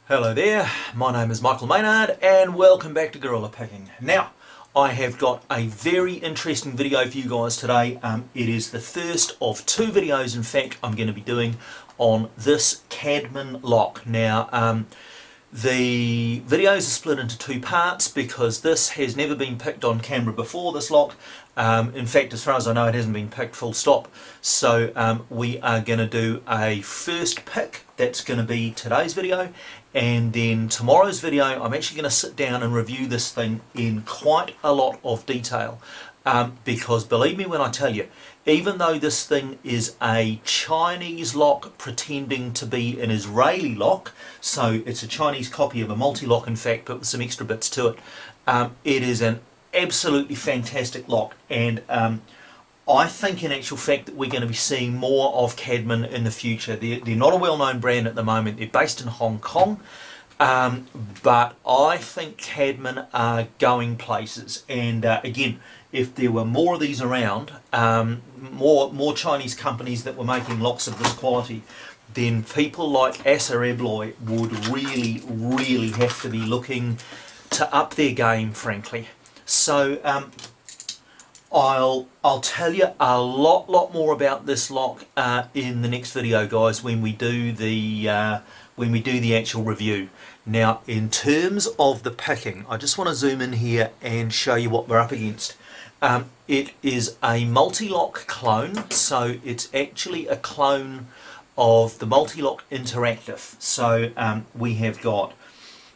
Hello there, my name is Michael Maynard and welcome back to Gorilla Picking. Now, I have got a very interesting video for you guys today. It is the first of two videos, in fact, I'm going to be doing on this Cadman lock. Now, the videos are split into two parts because this has never been picked on camera before, this lock. In fact, as far as I know, it hasn't been picked full stop. So we are going to do a first pick. That's going to be today's video, and then tomorrow's video I'm actually going to sit down and review this thing in quite a lot of detail, because believe me when I tell you, even though this thing is a Chinese lock pretending to be an Israeli lock, so it's a Chinese copy of a multi-lock in fact, but with some extra bits to it, it is an absolutely fantastic lock, and I think in actual fact that we're going to be seeing more of Cadman in the future. They're not a well-known brand at the moment. They're based in Hong Kong, but I think Cadman are going places. And again, if there were more of these around, more Chinese companies that were making locks of this quality, then people like Assa Abloy would really have to be looking to up their game, frankly. So I'll tell you a lot more about this lock in the next video, guys, when we do the actual review. Now, in terms of the picking, I just want to zoom in here and show you what we're up against. It is a multi-lock clone, so it's actually a clone of the multi-lock interactive. So we have got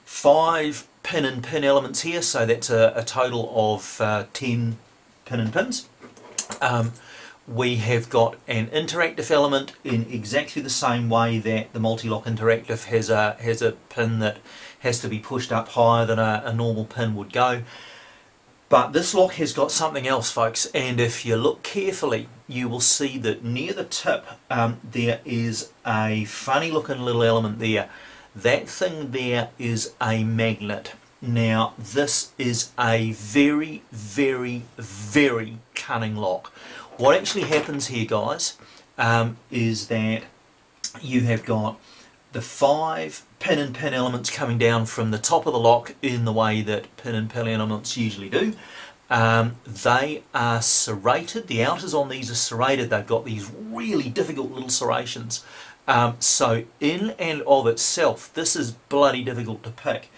5 pin and pin elements here, so that's a total of 10 pin and pins. We have got an interactive element in exactly the same way that the multi-lock interactive has a pin that has to be pushed up higher than a normal pin would go. But this lock has got something else, folks, and if you look carefully you will see that near the tip there is a funny looking little element there. That thing there is a magnet. Now, this is a very cunning lock. What actually happens here, guys, is that you have got the 5 pin and pin elements coming down from the top of the lock in the way that pin and pin elements usually do. They are serrated. The outers on these are serrated. They've got these really difficult little serrations. So in and of itself, this is bloody difficult to pick.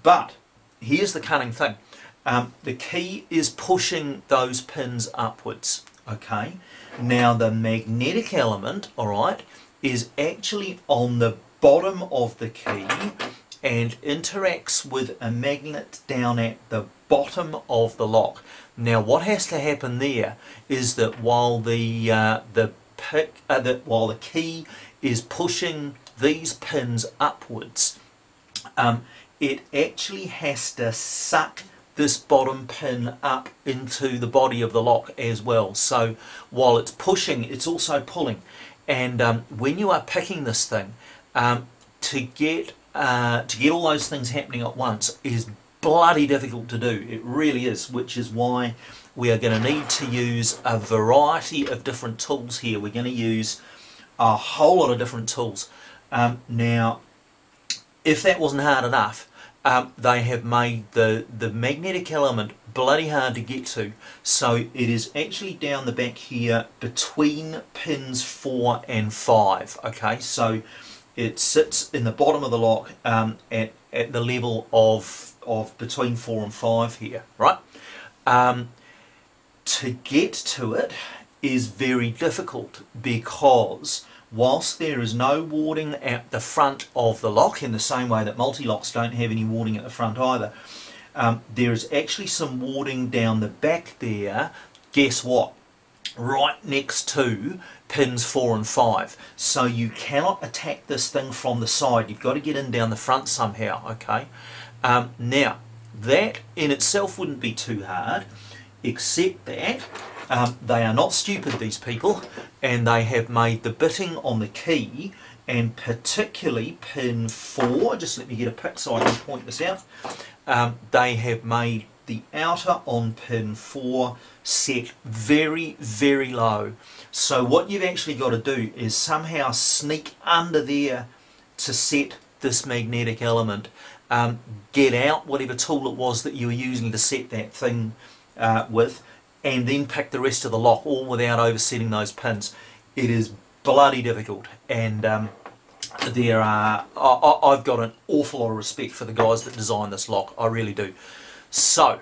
But here's the cunning thing. The key is pushing those pins upwards. Okay. Now the magnetic element, alright, is actually on the bottom of the key and interacts with a magnet down at the bottom of the lock. Now what has to happen there is that while the key is pushing these pins upwards, it actually has to suck this bottom pin up into the body of the lock as well. So while it's pushing, it's also pulling. And when you are picking this thing, to get all those things happening at once is bloody difficult to do. It really is, which is why we are going to need to use a variety of different tools here. We're going to use a whole lot of different tools. Now, if that wasn't hard enough, they have made the magnetic element bloody hard to get to. So it is actually down the back here between pins 4 and 5. Okay, so it sits in the bottom of the lock at the level of between 4 and 5 here, right? To get to it is very difficult because whilst there is no warding at the front of the lock, in the same way that multi-locks don't have any warding at the front either, there is actually some warding down the back there. Guess what? Right next to pins 4 and 5. So you cannot attack this thing from the side. You've got to get in down the front somehow, okay? Now, that in itself wouldn't be too hard, except that they are not stupid, these people, and they have made the bitting on the key, and particularly pin 4, just let me get a pick so I can point this out, they have made the outer on pin 4 set very low. So what you've actually got to do is somehow sneak under there to set this magnetic element, get out whatever tool it was that you were using to set that thing with, and then pick the rest of the lock, all without oversetting those pins. It is bloody difficult, and I've got an awful lot of respect for the guys that designed this lock. I really do. So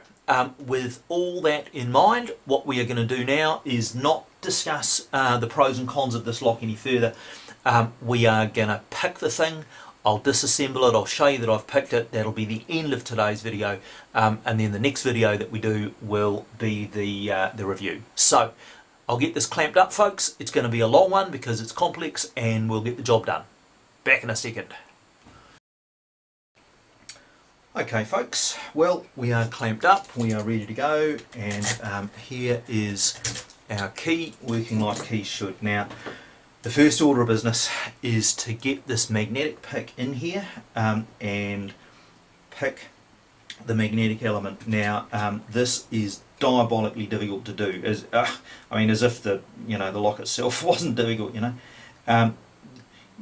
with all that in mind, what we are going to do now is not discuss the pros and cons of this lock any further. We are going to pick the thing. I'll disassemble it, I'll show you that I've picked it. That'll be the end of today's video, and then the next video that we do will be the review. So I'll get this clamped up, folks. It's going to be a long one because it's complex, and we'll get the job done. Back in a second. Okay folks, well, we are clamped up, we are ready to go, and here is our key working like keys should. Now, the first order of business is to get this magnetic pick in here and pick the magnetic element. Now, this is diabolically difficult to do. I mean, as if the lock itself wasn't difficult, you know.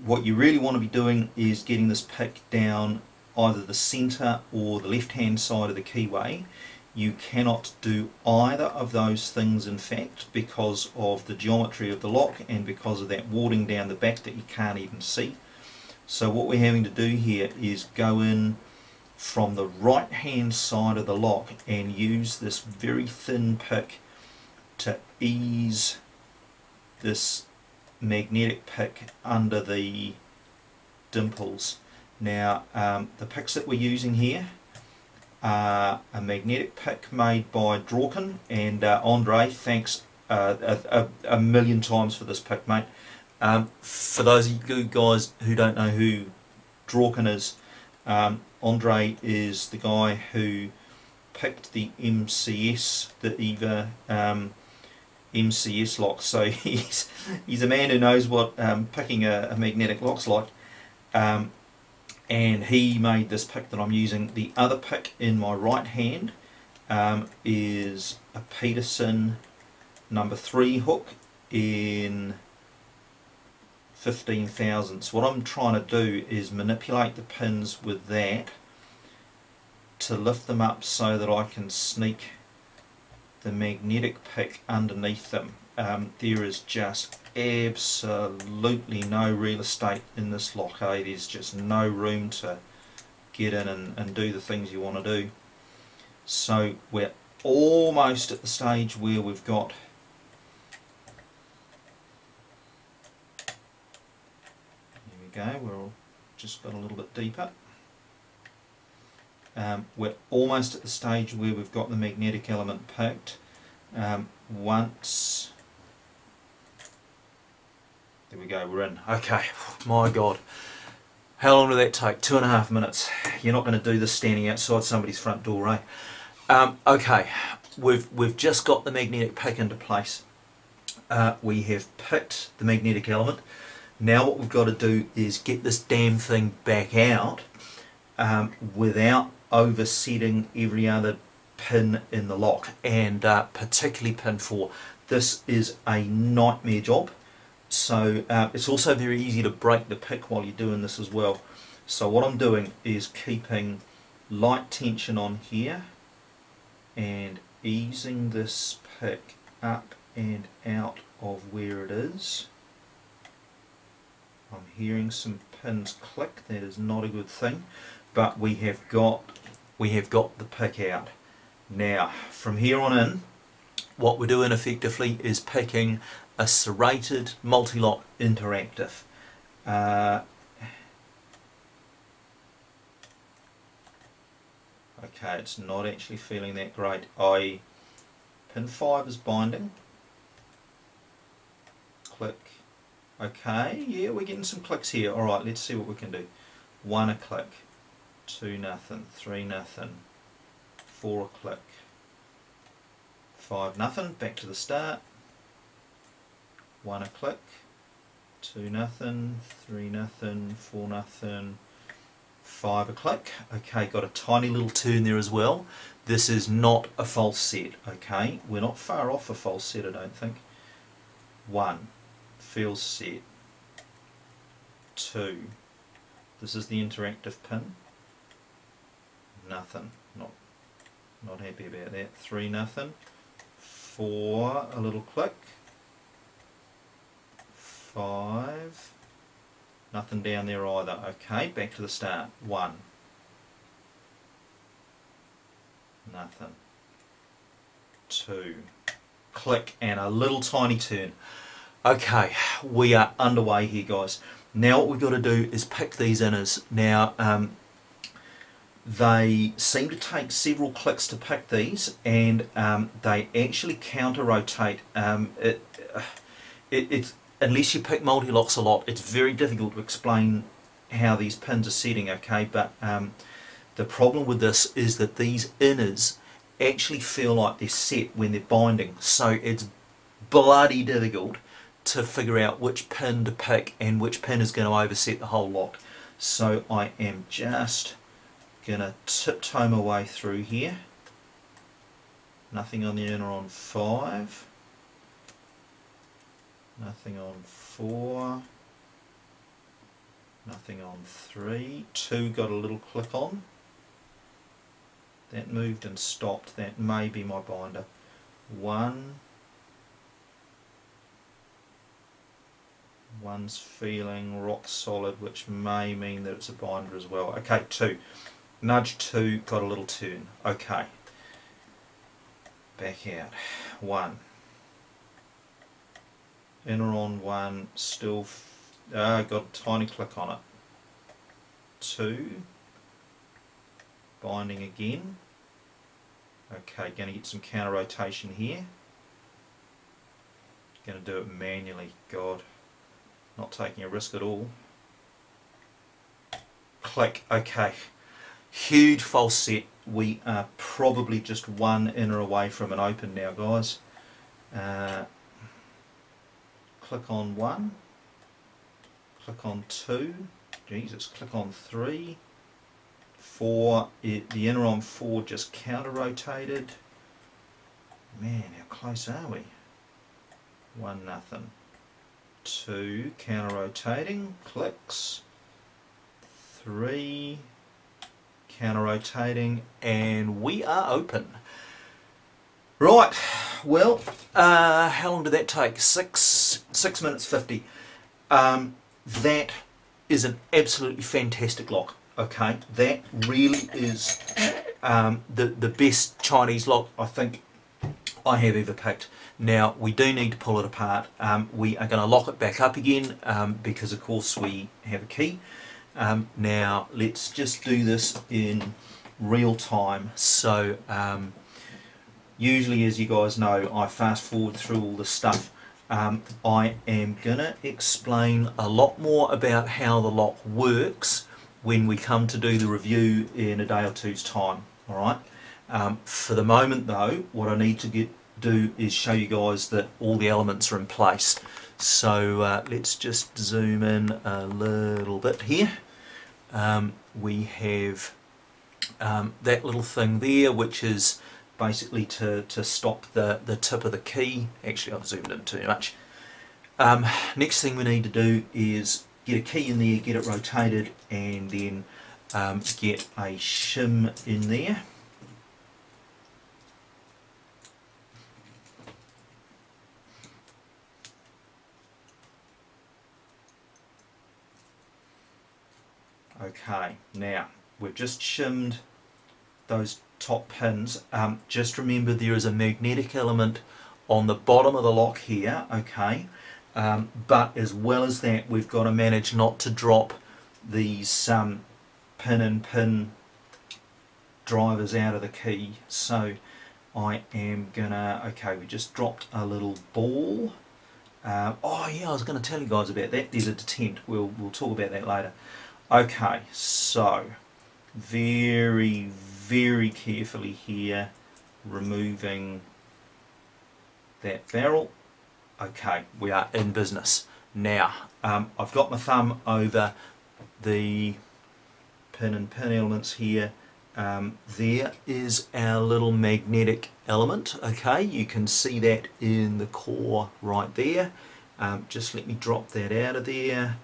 What you really want to be doing is getting this pick down either the centre or the left hand side of the keyway. You cannot do either of those things, in fact, because of the geometry of the lock and because of that warding down the back that you can't even see. So what we're having to do here is go in from the right hand side of the lock and use this very thin pick to ease this magnetic pick under the dimples. Now, the picks that we're using here are a magnetic pick made by Drawkin, and Andre, thanks a million times for this pick, mate. For those of you guys who don't know who Drawkin is, Andre is the guy who picked the MCS, the EVA MCS lock. So he's a man who knows what picking a magnetic lock's like. And he made this pick that I'm using. The other pick in my right hand is a Peterson number 3 hook in 15 thousandths. What I'm trying to do is manipulate the pins with that to lift them up so that I can sneak the magnetic pick underneath them. There is just absolutely no real estate in this lock, eh? There's just no room to get in and do the things you want to do. So we're almost at the stage where we've got there we go, we're just got a little bit deeper. We're almost at the stage where we've got the magnetic element picked. Once there we go, we're in. Okay, my God. How long did that take? 2.5 minutes. You're not going to do this standing outside somebody's front door, eh? Okay, we've just got the magnetic pick into place. We have picked the magnetic element. Now what we've got to do is get this damn thing back out without oversetting every other pin in the lock, and particularly pin 4. This is a nightmare job. So it's also very easy to break the pick while you're doing this as well. So what I'm doing is keeping light tension on here and easing this pick up and out of where it is. I'm hearing some pins click. That is not a good thing, but we have got the pick out. Now from here on in, what we're doing effectively is picking a serrated multi-lock interactive. Okay, it's not actually feeling that great. Pin 5 is binding. Click. Okay, yeah, we're getting some clicks here. Alright, let's see what we can do. 1 a click, 2 nothing, 3 nothing, 4 a click, 5 nothing, back to the start. 1 a click, 2 nothing, 3 nothing, 4 nothing, 5 a click. Okay, got a tiny little turn there as well. This is not a false set, okay? We're not far off a false set, I don't think. 1, feels set. 2, This is the interactive pin. Nothing. Not happy about that. 3, nothing. 4, a little click. 5, nothing down there either. Okay, back to the start. 1, nothing. 2, click, and a little tiny turn. Okay, we are underway here, guys. Now what we've got to do is pick these inners. Now they seem to take several clicks to pick these, and they actually counter rotate. Unless you pick multi-locks a lot, it's very difficult to explain how these pins are setting, okay? But the problem with this is that these inners actually feel like they're set when they're binding, so it's bloody difficult to figure out which pin to pick and which pin is going to overset the whole lock. So I am just going to tiptoe my way through here. Nothing on the inner on 5. Nothing on 4. Nothing on 3. 2 got a little click on. That moved and stopped. That may be my binder. 1. One's feeling rock solid, which may mean that it's a binder as well. Okay, 2. Nudge 2, got a little turn. Okay. Back out. 1. Inner on 1, still got a tiny click on it. 2. Binding again. Okay, going to get some counter rotation here. Going to do it manually. God, not taking a risk at all. Click. Okay. Huge false set. We are probably just 1 inner away from an open now, guys. Click on 1. Click on 2. Jesus, click on 3. 4. The inner on 4 just counter rotated. Man, how close are we? 1, nothing. 2, counter rotating, clicks. 3, counter rotating, and we are open. Right, well, how long did that take? 6 minutes 50. That is an absolutely fantastic lock. Okay, that really is the best Chinese lock I think I have ever picked. Now we do need to pull it apart. We are going to lock it back up again because of course we have a key. Now let's just do this in real time. So usually, as you guys know, I fast forward through all the stuff. I am going to explain a lot more about how the lock works when we come to do the review in a day or two's time. Alright. For the moment though, what I need to do is show you guys that all the elements are in place. So let's just zoom in a little bit here. We have that little thing there, which is basically to stop the tip of the key. Actually, I've zoomed in too much. Next thing we need to do is get a key in there, get it rotated, and then get a shim in there. Okay, now we've just shimmed those top pins. Just remember there is a magnetic element on the bottom of the lock here, okay, but as well as that we've got to manage not to drop these pin drivers out of the key. So I am gonna, okay, we just dropped a little ball. Oh yeah, I was going to tell you guys about that. There's a detent. We'll talk about that later. Okay, so very carefully here, removing that barrel. Okay, we are in business. Now, I've got my thumb over the pin elements here. There is our little magnetic element. Okay, you can see that in the core right there. Just let me drop that out of there.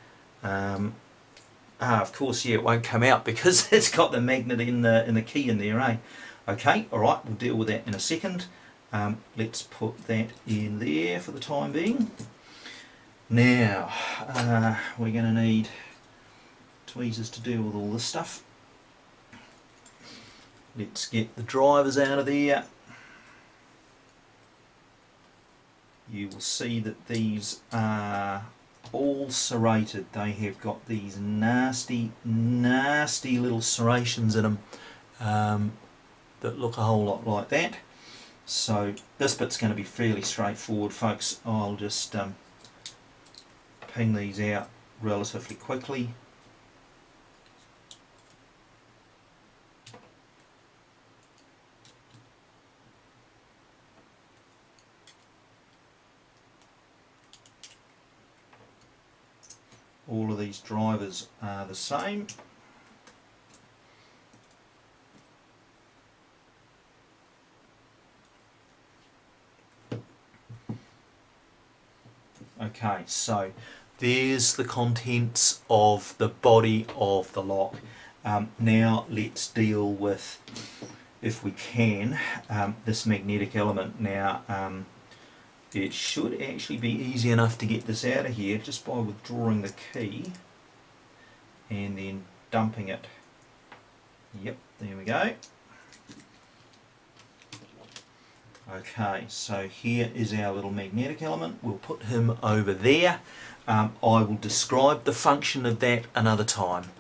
of course, yeah, it won't come out because it's got the magnet in the key in there, eh? Okay, alright, we'll deal with that in a second. Let's put that in there for the time being. Now, we're going to need tweezers to deal with all this stuff. Let's get the drivers out of there. You will see that these are all serrated. They have got these nasty little serrations in them that look a whole lot like that. So this bit's going to be fairly straightforward, folks. I'll just ping these out relatively quickly. All of these drivers are the same. Okay, so there's the contents of the body of the lock. Now let's deal with, if we can, this magnetic element. Now it should actually be easy enough to get this out of here just by withdrawing the key and then dumping it. Yep, there we go. Okay, so here is our little magnetic element. We'll put him over there. I will describe the function of that another time.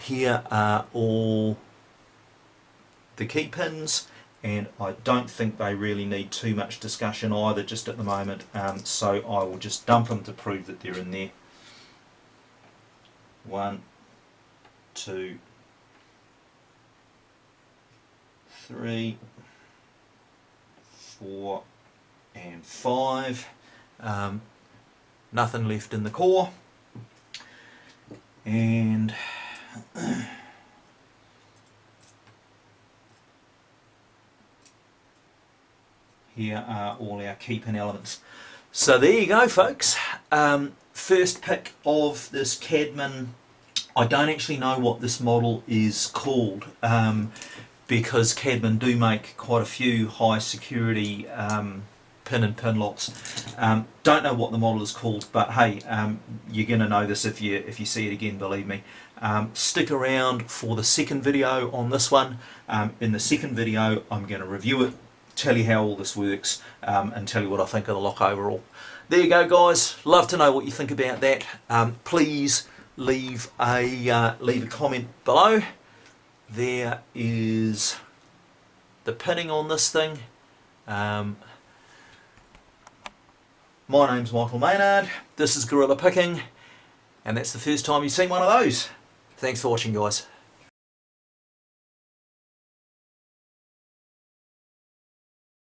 Here are all the key pins, and I don't think they really need too much discussion either just at the moment, so I will just dump them to prove that they're in there. 1, 2, 3, 4 and 5. Nothing left in the core, and here are all our key pin elements. So there you go, folks. First pick of this Cadman. I don't actually know what this model is called, because Cadman do make quite a few high security pin and pin locks. Don't know what the model is called, but hey, you're going to know this if you see it again, believe me. Stick around for the second video on this one. In the second video I'm going to review it, tell you how all this works, and tell you what I think of the lock overall. There you go, guys. Love to know what you think about that. Please leave a comment below. There is the pinning on this thing. My name's Michael Maynard, this is Gorilla Picking, and that's the first time you've seen one of those. Thanks for watching, guys.